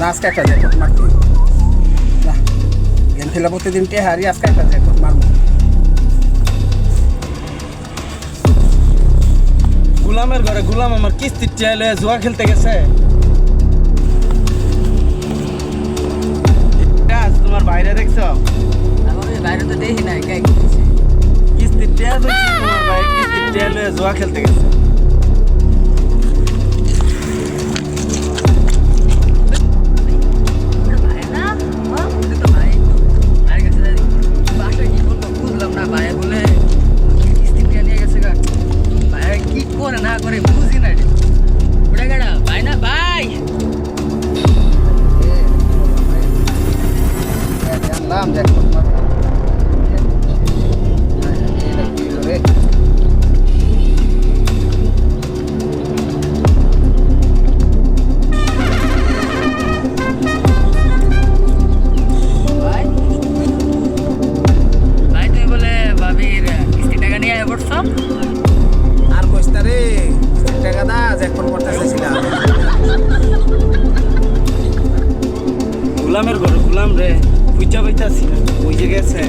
আজকে একটা জ্যাকপট মারতে না, গেম খেলা প্রতিদিন টিয়া হারি, আজকে একটা জ্যাকপট মারবো। গুলামের ঘরে গুলাম আমার কিস্তির টিয়া লয়ে জুয়া খেলতে গেছে। আজ তোমার বাইরে দেখছো? আমি বাইরে তো দেখি নাই, কে করতেছি? কিস্তির টিয়া দেখছি তোমার ভাই কিস্তির টিয়া লয়ে জুয়া খেলতে গেছে। ভাই না, তুই তো ভাই ভাইয়ের কাছে যাই, বাসায় কি বলবো বুঝলাম না। ভাই বলে কিস্তি নিয়ে নিয়ে গেছে গা। ভাই কি করে না করে বুঝি না রে। উড়ে গেল ভাই না ভাই। জানলাম জ্যাকপট মারবো। এটা কি হলো রে? ভাই ভাই তুই বলে ভাবির কিস্তি টাকা নিয়ে আয় পড়ছ? আর কইস না রে, টাকা দা জ্যাকপট করতে চাইছিলাম। গুলামের ঘরে গুলাম রে বুঝা পাইতাছি না বুঝে গেছে।